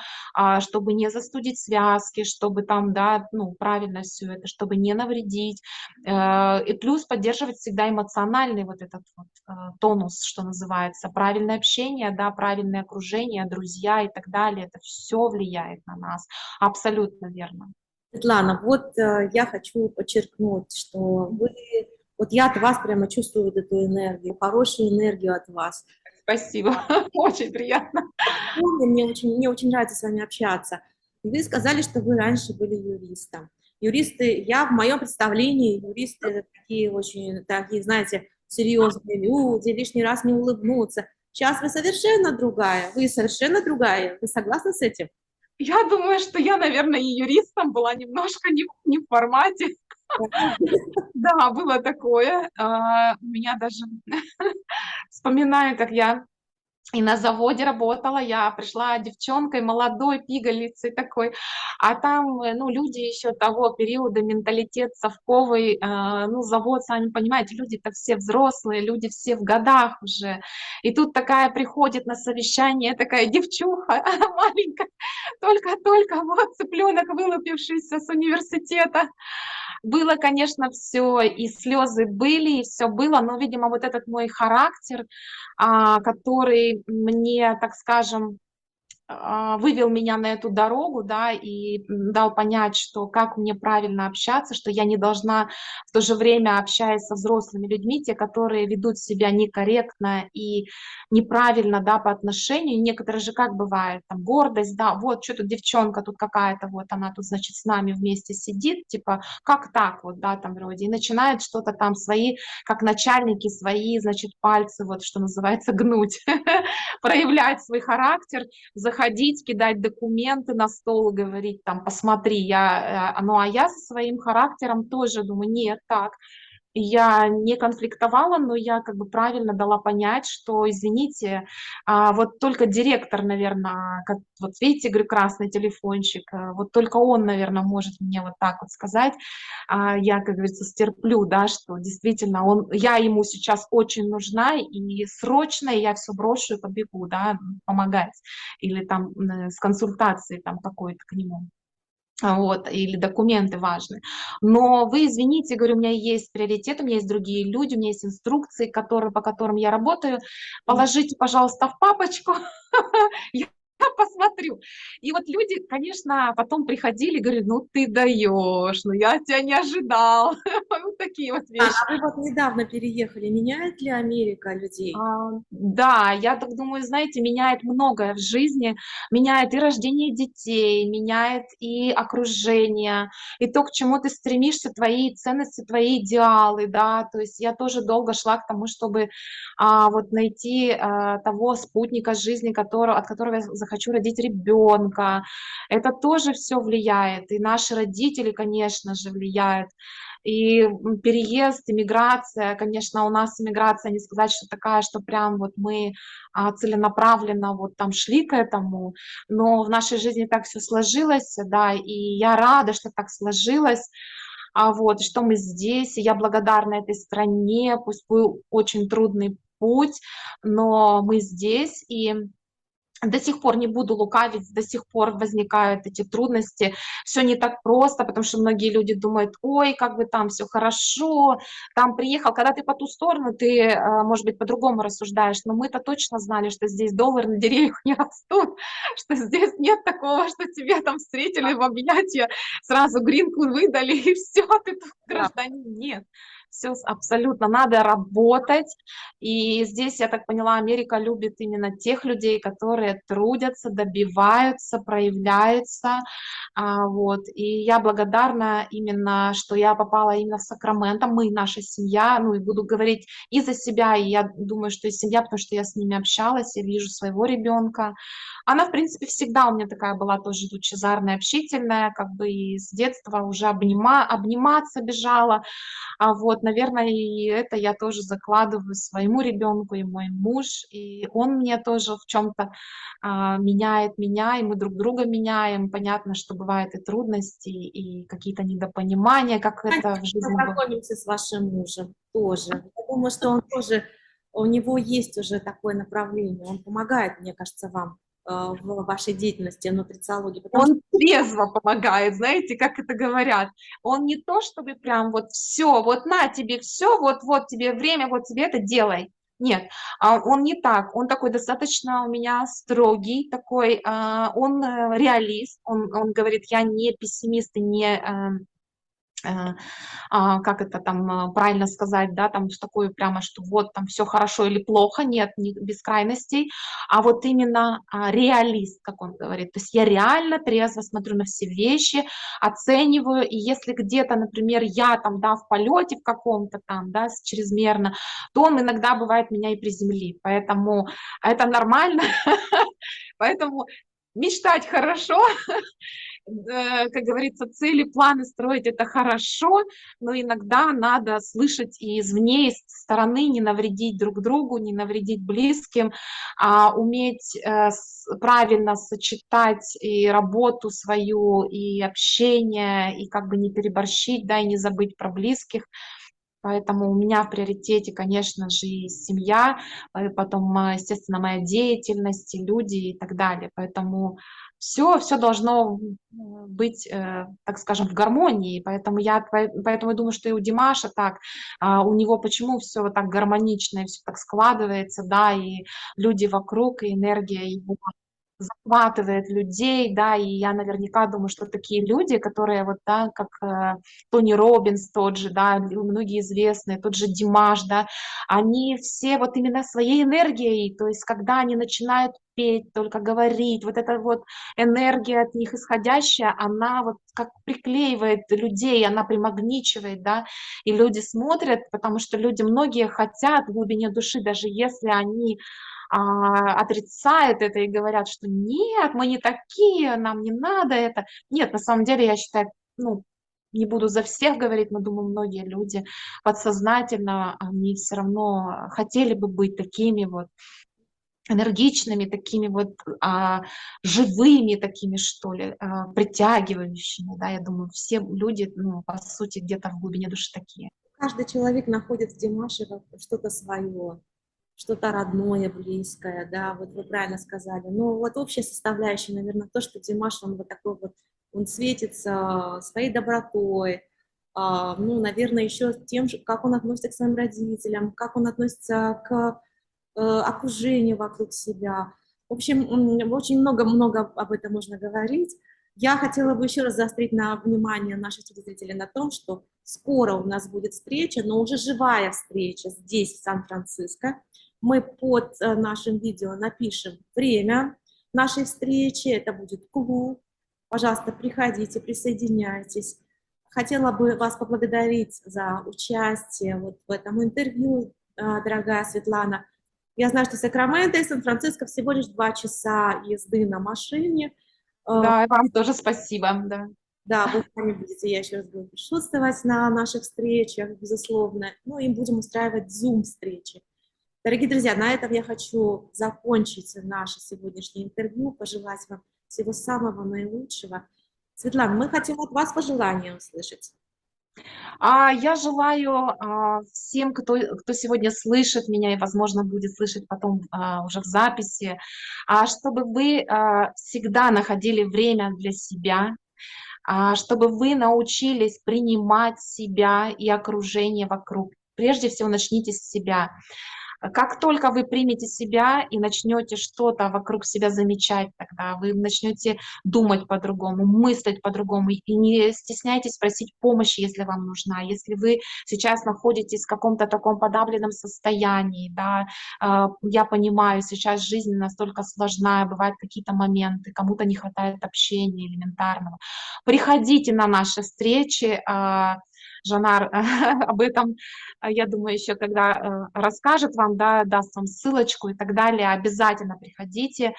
чтобы не застудить связки, чтобы там, да, ну, правильно все это, чтобы не навредить. И плюс поддерживать всегда эмоциональный вот этот вот, тонус, что называется. Правильное общение, да, правильное окружение, друзья и так далее. Это все влияет на нас. Абсолютно верно. Светлана, вот я хочу подчеркнуть, что вы... Вот я от вас прямо чувствую вот эту энергию, хорошую энергию от вас. Спасибо. Очень приятно. Помню, мне очень нравится с вами общаться. И вы сказали, что вы раньше были юристом. Юристы, я в моем представлении, юристы это такие очень, такие, знаете, серьезные люди, лишний раз не улыбнутся. Сейчас вы совершенно другая. Вы согласны с этим? Я думаю, что я, наверное, и юристом была немножко не в формате. Да, было такое. У меня даже вспоминаю, как я и на заводе работала, я пришла девчонкой, молодой, пигалицей такой, а там, ну, люди еще того периода, менталитет совковый, ну, завод, сами понимаете, люди-то все взрослые, люди все в годах уже, и тут такая приходит на совещание, такая девчуха маленькая, только-только вот цыпленок, вылупившийся с университета. Было, конечно, все, и слезы были, и все было, но, видимо, вот этот мой характер, который мне, так скажем, вывел меня на эту дорогу, да, и дал понять, что как мне правильно общаться, что я не должна в то же время, общаясь со взрослыми людьми, те, которые ведут себя некорректно и неправильно, да, по отношению. Некоторые же как бывает, там, гордость, да, вот, что тут девчонка тут какая-то, вот она тут, значит, с нами вместе сидит, типа, как так, вот, да, там, вроде, и начинает что-то там свои, как начальники, свои, значит, пальцы, вот, что называется, гнуть, проявлять свой характер, заходить, кидать документы на стол и говорить там: "Посмотри, ну, а я со своим характером тоже думаю: "Нет, так". Я не конфликтовала, но я как бы правильно дала понять, что, извините, вот только директор, наверное, как вот видите, говорю, красный телефончик, вот только он, наверное, может мне вот так вот сказать. Я, как говорится, стерплю, да, что действительно я ему сейчас очень нужна, и срочно я все брошу и побегу, да, помогать или там с консультацией там какой-то к нему. Вот, или документы важны. Но вы извините, говорю, у меня есть приоритет, у меня есть другие люди, у меня есть инструкции, по которым я работаю. Положите, пожалуйста, в папочку. я посмотрю. И вот люди, конечно, потом приходили, говорили, ну ты даешь, ну я тебя не ожидал. Вот такие вот А вещи. вы вот недавно переехали. Меняет ли Америка людей? Да, я так думаю, знаете, меняет многое в жизни, меняет и рождение детей, меняет и окружение, и то, к чему ты стремишься, твои ценности, твои идеалы, да, то есть я тоже долго шла к тому, чтобы вот найти того спутника жизни, от которого я захочу родить ребенка. Это тоже все влияет, и наши родители, конечно же, влияют. И переезд, иммиграция, конечно, у нас иммиграция, не сказать, что такая, что прям вот мы целенаправленно вот там шли к этому, но в нашей жизни так все сложилось, да, и я рада, что так сложилось, вот, что мы здесь, и я благодарна этой стране, пусть был очень трудный путь, но мы здесь, и до сих пор не буду лукавить, до сих пор возникают эти трудности. Все не так просто, потому что многие люди думают, ой, как бы там все хорошо, там приехал. Когда ты по ту сторону, ты, может быть, по-другому рассуждаешь, но мы-то точно знали, что здесь доллары на деревьях не растут, что здесь нет такого, что тебе там встретили в объятия, сразу гринку выдали, и все, ты тут Да. гражданин. Нет, все абсолютно, надо работать, и здесь, я так поняла, Америка любит именно тех людей, которые трудятся, добиваются, проявляются. Вот. И я благодарна именно, что я попала именно в Сакраменто. Мы, наша семья, ну и буду говорить и за себя, и я думаю, что и семья, потому что я с ними общалась, я вижу своего ребенка. Она, в принципе, всегда у меня такая была тоже лучезарная, общительная, как бы и с детства уже обниматься бежала. Вот, наверное, и это я тоже закладываю своему ребенку, и мой муж, и он мне тоже в чем-то меняет меня, и мы друг друга меняем. Понятно, что бывают и трудности, и какие-то недопонимания, как Давайте это в жизни бывает. познакомимся с вашим мужем тоже. Я думаю, что он тоже, у него есть уже такое направление. Он помогает, мне кажется, вам в вашей деятельности нутрициологии, потому что Он трезво помогает, знаете, как это говорят. Он не то, чтобы прям вот все, вот на тебе все, вот тебе время, вот тебе это делай. Нет, он не так, он такой достаточно у меня строгий, такой, он реалист, он говорит, я не пессимист и не э, как это там правильно сказать, да, там в такую прямо, что вот там все хорошо или плохо, нет, не без крайностей, а вот именно реалист, как он говорит. То есть я реально трезво смотрю на все вещи, оцениваю, и если где-то, например, я там, да, в полете в каком-то там, да, чрезмерно, то он иногда бывает меня и приземлит, поэтому это нормально, поэтому мечтать хорошо, как говорится, цели, планы строить это хорошо, но иногда надо слышать и извне, и с стороны, не навредить друг другу, не навредить близким, уметь правильно сочетать и работу свою, и общение, и как бы не переборщить, да, и не забыть про близких. Поэтому у меня в приоритете, конечно же, и семья, потом, естественно, моя деятельность, и люди и так далее. Поэтому все должно быть, так скажем, в гармонии. Поэтому я думаю, что и у Димаша так, у него почему все вот так гармонично и все так складывается, да, и люди вокруг, и энергия его захватывает людей, да, и я наверняка думаю, что такие люди, которые вот, да, как Тони Роббинс тот же, да, многие известные, тот же Димаш, да, они все вот именно своей энергией, то есть когда они начинают петь, только говорить, вот эта вот энергия от них исходящая, она вот как приклеивает людей, она примагничивает, да, и люди смотрят, потому что люди многие хотят в глубине души, даже если они отрицают это и говорят, что нет, мы не такие, нам не надо это. Нет, на самом деле, я считаю, ну, не буду за всех говорить, но думаю, многие люди подсознательно, они все равно хотели бы быть такими вот энергичными, такими вот живыми, такими, что ли, притягивающими, да, я думаю, все люди, ну, по сути, где-то в глубине души такие. каждый человек находит в Димаше что-то свое, что-то родное, близкое, да, вот вы правильно сказали. Но вот общая составляющая, наверное, то, что Димаш, он вот такой вот, он светится своей добротой, ну, наверное, еще тем, как он относится к своим родителям, как он относится к окружению вокруг себя. В общем, очень много-много об этом можно говорить. Я хотела бы еще раз заострить внимание наших телезрителей на том, что скоро у нас будет встреча, но уже живая встреча здесь, в Сан-Франциско. Мы под нашим видео напишем время нашей встречи, это будет клуб. Пожалуйста, приходите, присоединяйтесь. Хотела бы вас поблагодарить за участие вот в этом интервью, дорогая Светлана. Я знаю, что Сакраменто и Сан-Франциско всего лишь 2 часа езды на машине. Да, и вам тоже спасибо, да. Да, вы сами будете, я еще раз говорю, присутствовать на наших встречах, безусловно. Ну и будем устраивать Zoom-встречи. Дорогие друзья, на этом я хочу закончить наше сегодняшнее интервью, пожелать вам всего самого наилучшего. Светлана, мы хотим от вас пожелания услышать. Я желаю всем, кто сегодня слышит меня и, возможно, будет слышать потом уже в записи, чтобы вы всегда находили время для себя, чтобы вы научились принимать себя и окружение вокруг. Прежде всего, начните с себя. Как только вы примете себя и начнете что-то вокруг себя замечать, тогда вы начнете думать по-другому, мыслить по-другому, и не стесняйтесь просить помощи, если вам нужна. Если вы сейчас находитесь в каком-то таком подавленном состоянии, да, я понимаю, сейчас жизнь настолько сложная, бывают какие-то моменты, кому-то не хватает общения элементарного. Приходите на наши встречи, Жанар об этом, я думаю, еще когда расскажет вам, да, даст вам ссылочку и так далее, обязательно приходите.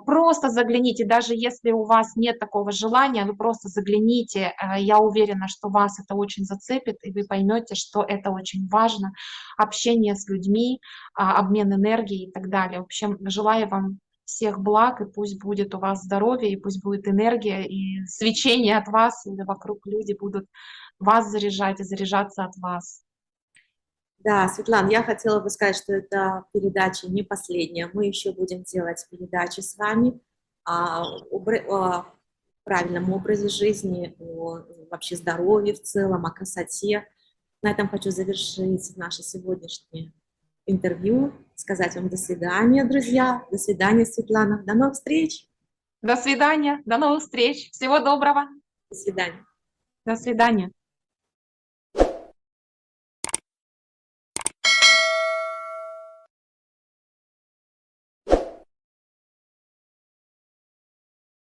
Просто загляните, даже если у вас нет такого желания, вы просто загляните. Я уверена, что вас это очень зацепит, и вы поймете, что это очень важно. Общение с людьми, обмен энергией и так далее. В общем, желаю вам всех благ, и пусть будет у вас здоровье, и пусть будет энергия, и свечение от вас, и вокруг люди будут вас заряжать и заряжаться от вас. Да, Светлана, я хотела бы сказать, что эта передача не последняя. Мы еще будем делать передачи с вами о правильном образе жизни, о вообще здоровье в целом, о красоте. На этом хочу завершить наше сегодняшнее интервью, сказать вам до свидания, друзья, до свидания, Светлана, до новых встреч, До свидания, до новых встреч, всего доброго, до свидания. до свидания.